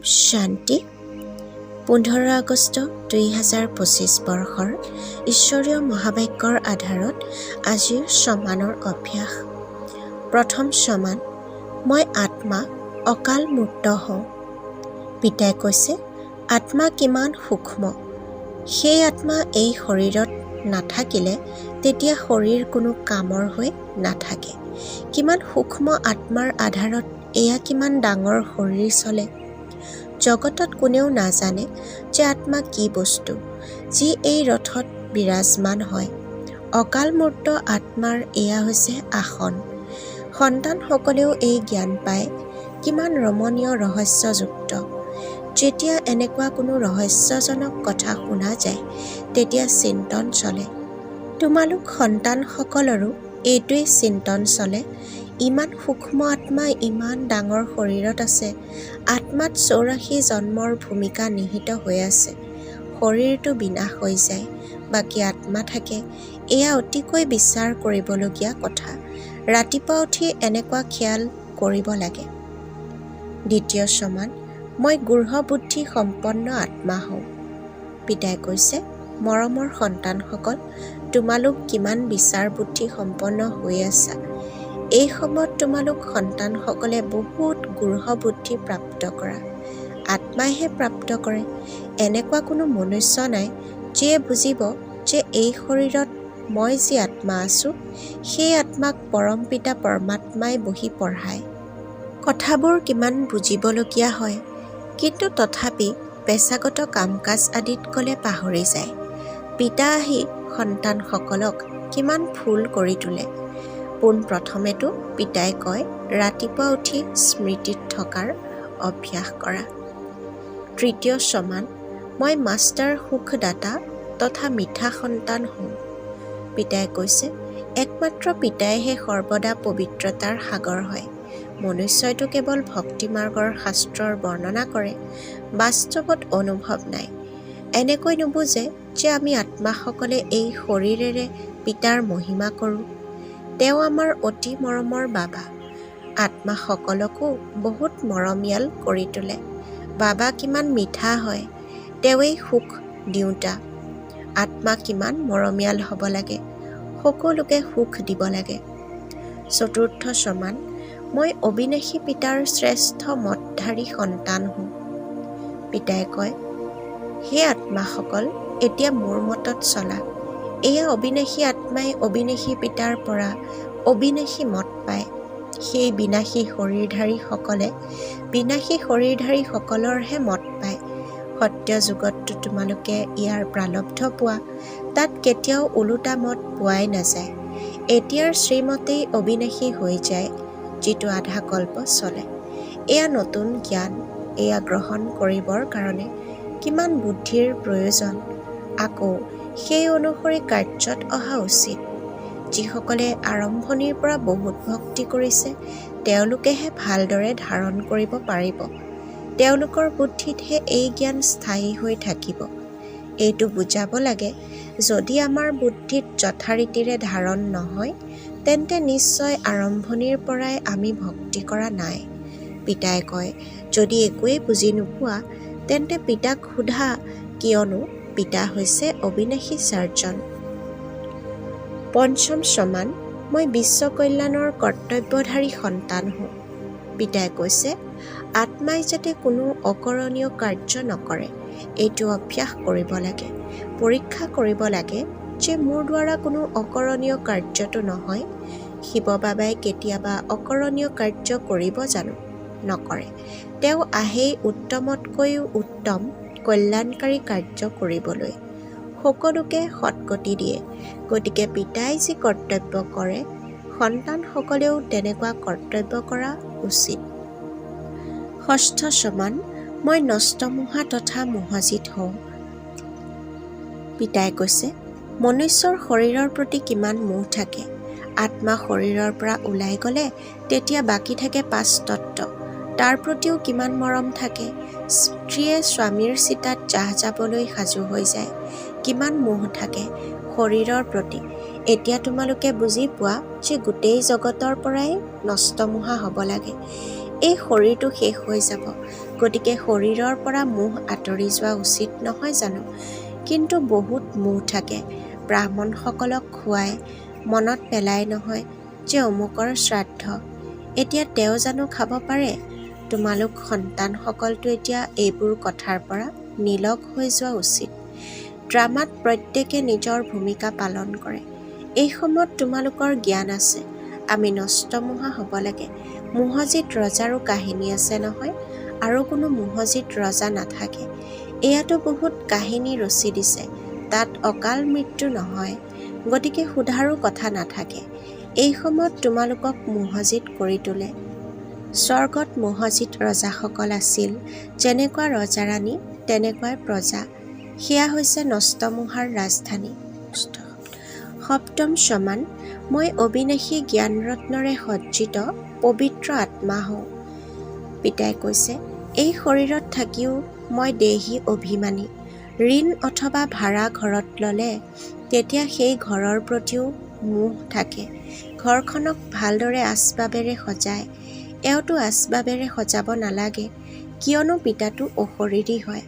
শান্তি 15 আগষ্ট 2025 বৰ্ষৰ ঈশ্বৰীয় মহাবাক্যৰ আধাৰত আজিৰ সমানৰ অভ্যাস। প্ৰথম সমান, মই আত্মা অকাল মুক্ত হওঁ। পিতাই কৈছে, আত্মা কিমান সূক্ষ্ম। সেই আত্মা এই শৰীৰত নাথাকিলে তেতিয়া শৰীৰ কোনো কামৰ হৈ নাথাকে। কিমান সূক্ষ্ম আত্মাৰ আধাৰত এয়া কিমান ডাঙৰ শৰীৰ চলে। জগতত কোনেও নাজানে যে আত্মা কি বস্তু, যি এই ৰথত বিৰাজমান হয়। অকাল মূৰ্ত আত্মাৰ এয়া হৈছে আসন। সন্তানসকলেও এই জ্ঞান পায়, কিমান ৰমণীয় ৰহস্যযুক্ত। যেতিয়া এনেকুৱা কোনো ৰহস্যজনক কথা শুনা যায়, তেতিয়া চিন্তন চলে। তোমালোক সন্তানসকলৰো এইটোৱেই চিন্তন চলে। ইমান সূক্ষ্ম আত্মা ইমান ডাঙৰ শৰীৰত আছে। আত্মাত 84 জন্মৰ ভূমিকা নিহিত হৈ আছে। শৰীৰটো বিনাশ হৈ যায়, বাকী আত্মা থাকে। এয়া অতিকৈ বিচাৰ কৰিবলগীয়া কথা। ৰাতিপুৱা উঠি এনেকুৱা খেয়াল কৰিব লাগে। দ্বিতীয় সমান, মই গূঢ় বুদ্ধি সম্পন্ন আত্মা হওঁ। পিতাই কৈছে, মৰমৰ সন্তানসকল, তোমালোক কিমান বিচাৰ বুদ্ধি সম্পন্ন হৈ আছা। এই সময়ত তোমালোক সন্তানসকলে বহুত গূঢ় বুদ্ধি প্ৰাপ্ত কৰা। আত্মাইহে প্ৰাপ্ত কৰে। এনেকুৱা কোনো মনুষ্য নাই যিয়ে বুজিব যে এই শৰীৰত মই যি আত্মা আছোঁ, সেই আত্মাক পৰম পিতা পৰমাত্মাই বহি পঢ়ায়। কথাবোৰ কিমান বুজিবলগীয়া হয়, কিন্তু তথাপি পেছাগত কাম কাজ আদিত গ'লে পাহৰি যায়। পিতা আহি সন্তানসকলক কিমান ফুল কৰি তোলে। পোনপ্ৰথমেতো পিতাই কয়, ৰাতিপুৱা উঠি স্মৃতিত থকাৰ অভ্যাস কৰা। তৃতীয় সমান, মই মাষ্টাৰ সুখদাতা তথা মিঠা সন্তান হওঁ। পিতাই কৈছে, একমাত্ৰ পিতাইহে সৰ্বদা পবিত্ৰতাৰ সাগৰ হয়। মনুষ্যইতো কেৱল ভক্তিমাৰ্গৰ শাস্ত্ৰৰ বৰ্ণনা কৰে, বাস্তৱত অনুভৱ নাই। এনেকৈ নুবুজে যে আমি আত্মাসকলে এই শৰীৰেৰে পিতাৰ মহিমা কৰোঁ। তেওঁ আমাৰ অতি মৰমৰ বাবা। আত্মাসকলকো বহুত মৰমীয়াল কৰি তোলে। বাবা কিমান মিঠা হয়, তেওঁৱেই সুখ দিওঁতা। আত্মা কিমান মৰমীয়াল হ'ব লাগে, সকলোকে সুখ দিব লাগে। চতুৰ্থ সমান, মই অবিনাশী পিতাৰ শ্ৰেষ্ঠ মতধাৰী সন্তান হওঁ। পিতাই কয়, হে আত্মাসকল, এতিয়া মোৰ মতত চলা। এয়া অবিনাশী আত্মাই অবিনাশী পিতাৰ পৰা অবিনাশী মত পায়। সেই বিনাশী শৰীৰধাৰীসকলে বিনাশী শৰীৰধাৰীসকলৰহে মত পায়। সত্য যুগততো তোমালোকে ইয়াৰ প্ৰালব্ধ পোৱা, তাত কেতিয়াও ওলোটা মত পোৱাই নাযায়। এতিয়াৰ শ্ৰীমতেই অবিনাশী হৈ যায়, যিটো আধা কল্প চলে। এয়া নতুন জ্ঞান। এয়া গ্ৰহণ কৰিবৰ কাৰণে কিমান বুদ্ধিৰ প্ৰয়োজন। আকৌ সেই অনুসৰি কাৰ্যত অহা উচিত। যিসকলে আৰম্ভণিৰ পৰা বহুত ভক্তি কৰিছে, তেওঁলোকেহে ভালদৰে ধাৰণ কৰিব পাৰিব। তেওঁলোকৰ বুদ্ধিতহে এই জ্ঞান স্থায়ী হৈ থাকিব। এইটো বুজাব লাগে, যদি আমাৰ বুদ্ধিত যথাৰীতিৰে ধাৰণ নহয়, তেন্তে নিশ্চয় আৰম্ভণিৰ পৰাই আমি ভক্তি কৰা নাই। পিতাই কয়, যদি একোৱেই বুজি নোপোৱা, তেন্তে পিতাক সোধা, কিয়নো পিতা হৈছে অবিনাশী চাৰ্জন। পঞ্চম সমান, মই বিশ্ব কল্যাণৰ কৰ্তব্যধাৰী সন্তান হওঁ। পিতাই কৈছে, আত্মাই যাতে কোনো অকৰণীয় কাৰ্য নকৰে, এইটো অভ্যাস কৰিব লাগে। পৰীক্ষা কৰিব লাগে যে মোৰ দ্বাৰা কোনো অকৰণীয় কাৰ্যটো নহয়। শিৱ বাবাই কেতিয়াবা অকৰণীয় কাৰ্য কৰিব জানো? নকৰে। তেওঁ আহেই উত্তমতকৈও উত্তম কল্যাণকাৰী কাৰ্য কৰিবলৈ। সকলোকে সৎগতি দিয়ে। গতিকে পিতাই যি কৰ্তব্য কৰে, সন্তানসকলেও তেনেকুৱা কৰ্তব্য কৰা উচিত। ষষ্ঠ সমান, মই নষ্টমোহা তথা মোহজিত হওঁ। পিতাই কৈছে, মনুষ্যৰ শৰীৰৰ প্ৰতি কিমান মোহ থাকে। আত্মা শৰীৰৰ পৰা ওলাই গ'লে তেতিয়া বাকী থাকে 5 তত্ত্ব। তাৰ প্ৰতিও কিমান মৰম থাকে। স্ত্ৰীয়ে স্বামীৰ চিতাত জাহ যাবলৈ সাজু হৈ যায়। কিমান মোহ থাকে শৰীৰৰ প্ৰতি। এতিয়া তোমালোকে বুজি পোৱা যে গোটেই জগতৰ পৰাই নষ্টমোহা হ'ব লাগে। এই শৰীৰটো শেষ হৈ যাব, গতিকে শৰীৰৰ পৰা মোহ আঁতৰি যোৱা উচিত নহয় জানো? কিন্তু বহুত মোহ থাকে। ব্ৰাহ্মণসকলক খুৱাই মনত পেলাই নহয় যে অমুকৰ শ্ৰাদ্ধ, এতিয়া তেওঁ জানো খাব পাৰে? তোমালোক সন্তানসকলটো এতিয়া এইবোৰ কথাৰ পৰা নিলগ হৈ যোৱা উচিত। ড্ৰামাত প্ৰত্যেকে নিজৰ ভূমিকা পালন কৰে। এই সময়ত তোমালোকৰ জ্ঞান আছে, আমি নষ্টমোহা হ'ব লাগে। মোহজিত ৰজাৰো কাহিনী আছে নহয়, আৰু কোনো মোহজিত ৰজা নাথাকে। এয়াতো বহুত কাহিনী ৰচি দিছে, তাত অকাল মৃত্যু নহয়, গতিকে সোধাৰো কথা নাথাকে। এই সময়ত তোমালোকক মোহজিত কৰি তোলে। স্বৰ্গত মোহজিত ৰজাসকল আছিল, যেনেকুৱা ৰজাৰাণী তেনেকুৱাই প্ৰজা। সেয়া হৈছে নষ্টমোহাৰ ৰাজধানী। সপ্তম সমান, মই অবিনাশী জ্ঞানৰত্নৰে সজ্জিত পবিত্ৰ আত্মা হওঁ। পিতাই কৈছে, এই শৰীৰত থাকিও মই দেহী অভিমানী। ঋণ অথবা ভাড়া ঘৰত ল'লে তেতিয়া সেই ঘৰৰ প্ৰতিও মোহ থাকে। ঘৰখনক ভালদৰে আচবাবেৰে সজায়। এওঁতো আচবাবেৰে সজাব নালাগে, কিয়নো পিতাটো অশৰীৰী হয়।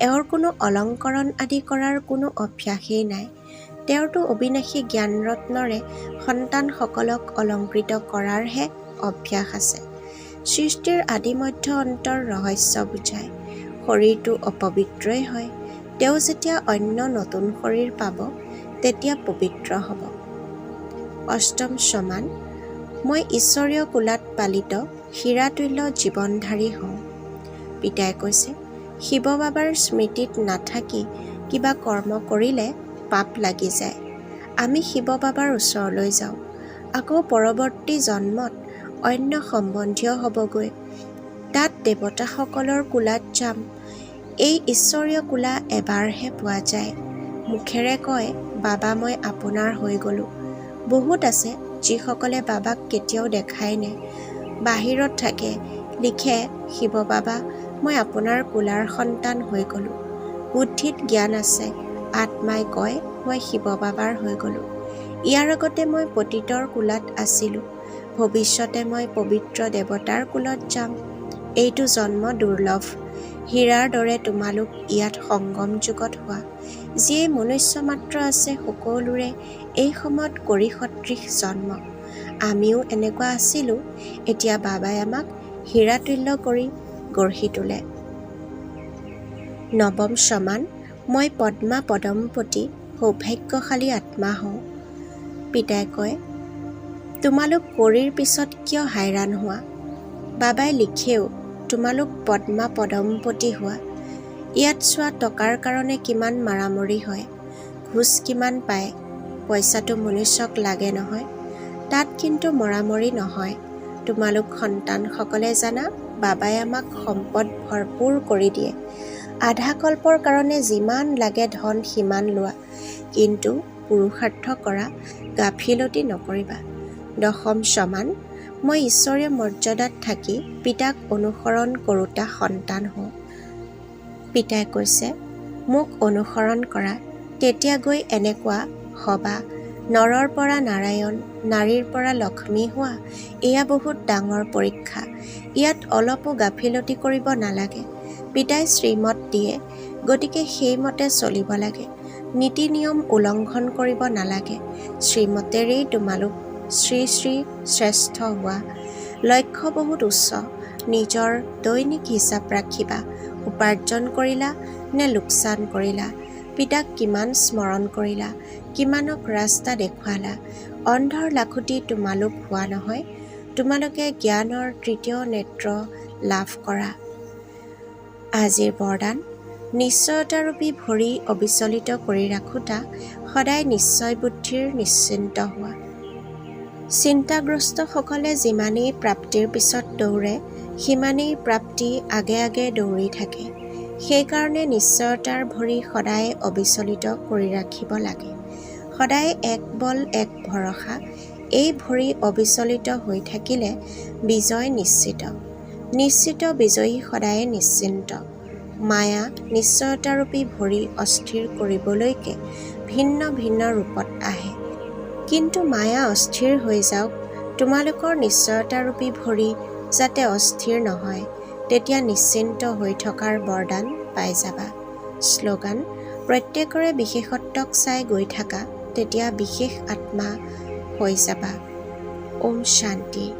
এওঁৰ কোনো অলংকৰণ আদি কৰাৰ কোনো অভ্যাসেই নাই। তেওঁৰতো অবিনাশী জ্ঞানৰত্নৰে সন্তানসকলক অলংকৃত কৰাৰহে অভ্যাস আছে। সৃষ্টিৰ আদি মধ্য অন্তৰ ৰহস্য বুজায়। শৰীৰটো অপবিত্ৰই হয়, তেওঁ যেতিয়া অন্য নতুন শৰীৰ পাব তেতিয়া পবিত্ৰ হ'ব। অষ্টম সমান, মই ঈশ্বৰীয় কোলাত পালিত হীৰাতুল্য জীৱনধাৰী হওঁ। পিতাই কৈছে, শিৱ বাবাৰ স্মৃতিত নাথাকি কিবা কৰ্ম কৰিলে পাপ লাগি যায়। আমি শিৱ বাবাৰ ওচৰলৈ যাওঁ, আকৌ পৰৱৰ্তী জন্মত অন্য সম্বন্ধীয় হ'বগৈ, তাত দেৱতাসকলৰ কোলাত যাম। এই ঈশ্বৰীয় কোলা এবাৰহে পোৱা যায়। মুখেৰে কয়, বাবা মই আপোনাৰ হৈ গ'লোঁ। বহুত আছে যিসকলে বাবাক কেতিয়াও দেখাই নাই, বাহিৰত থাকে, লিখে, শিৱ বাবা মই আপোনাৰ কোলাৰ সন্তান হৈ গ'লোঁ। বুদ্ধিত জ্ঞান আছে, আত্মাই কয় মই শিৱ বাবাৰ হৈ গ'লোঁ। ইয়াৰ আগতে মই পতিতৰ কোলাত আছিলোঁ, ভৱিষ্যতে মই পবিত্ৰ দেৱতাৰ কোলত যাম। এইটো জন্ম দুৰ্লভ। হীৰাৰ দৰে তোমালোক ইয়াত সংগম যুগত হোৱা। যিয়ে মনুষ্য মাত্ৰ আছে সকলোৰে এই সময়ত কৰি সদৃশ জন্ম। আমিও এনেকুৱা আছিলোঁ, এতিয়া বাবাই আমাক হীৰাতুল্য কৰি গঢ়ি তোলে। নৱম সমান, মই পদ্মা পদমপতি সৌভাগ্যশালী আত্মা হওঁ। পিতাই কয়, তোমালোক কৰিৰ পিছত কিয় হাইৰাণ হোৱা? বাবাই লিখেও, তোমালোক পদ্মা পদমপতি হোৱা। ইয়াত চোৱা টকাৰ কাৰণে কিমান মাৰামৰি হয়, ঘোচ কিমান পায়, পইচাটো মনুষ্যক লাগে নহয়। তাত কিন্তু মৰামৰি নহয়। তোমালোক সন্তানসকলে জানা, বাবাই আমাক সম্পদ ভৰপূৰ কৰি দিয়ে। আধা কল্পৰ কাৰণে যিমান লাগে ধন সিমান লোৱা, কিন্তু পুৰুষাৰ্থ কৰা, গাফিলতি নকৰিবা। দশম সমান, মই ঈশ্বৰীয় মৰ্যাদাত থাকি পিতাক অনুসৰণ কৰোঁতা সন্তান হওঁ। পিতাই কৈছে, মোক অনুসৰণ কৰা, তেতিয়া গৈ এনেকুৱা হবা, নৰৰ পৰা নাৰায়ণ, নাৰীৰ পৰা লক্ষ্মী হোৱা। এয়া বহুত ডাঙৰ পৰীক্ষা। ইয়াত অলপো গাফিলতি কৰিব নালাগে। পিতাই শ্ৰীমত দিয়ে, গতিকে সেইমতে চলিব লাগে। নীতি নিয়ম উলংঘন কৰিব নালাগে। শ্ৰীমতেৰেই তোমালোক শ্ৰী শ্ৰী শ্ৰেষ্ঠ হোৱা। লক্ষ্য বহুত উচ্চ। নিজৰ দৈনিক হিচাপ ৰাখিবা। উপাৰ্জন কৰিলা নে লোকচান কৰিলা? পিতাক কিমান স্মৰণ কৰিলা? কিমানক ৰাস্তা দেখুৱালা? অন্ধৰ লাখুটি তোমালোক হোৱা নহয়। তোমালোকে জ্ঞানৰ তৃতীয় নেত্ৰ লাভ কৰা। আজিৰ বৰদান, নিশ্চয়তাৰূপী ভৰি অবিচলিত কৰি ৰাখোঁতা সদায় নিশ্চয় বুদ্ধিৰ নিশ্চিন্ত হোৱা। চিন্তাগ্ৰস্তসকলে যিমানেই প্ৰাপ্তিৰ পিছত দৌৰে, সিমানেই প্ৰাপ্তি আগে আগে দৌৰি থাকে। সেইকাৰণে নিশ্চয়তাৰ ভৰি সদায় অবিচলিত কৰি ৰাখিব লাগে। সদায় এক বল এক ভৰসা। এই ভৰি অবিচলিত হৈ থাকিলে বিজয় নিশ্চিত। নিশ্চিত বিজয়ী সদায়ে নিশ্চিন্ত। মায়া নিশ্চয়তাৰূপী ভৰি অস্থিৰ কৰিবলৈকে ভিন্ন ভিন্ন ৰূপত আহে। কিন্তু মায়া অস্থিৰ হৈ যাওক, তোমালোকৰ নিশ্চয়তাৰূপী ভৰি যাতে অস্থিৰ নহয়, তেতিয়া নিশ্চিন্ত হৈ থকাৰ বৰদান পাই যাবা। শ্লোগান: প্ৰত্যেকৰে বিশেষত্বক চাই গৈ থাকা, তেতিয়া বিশেষ আত্মা হৈ যাবা। ওম শান্তি।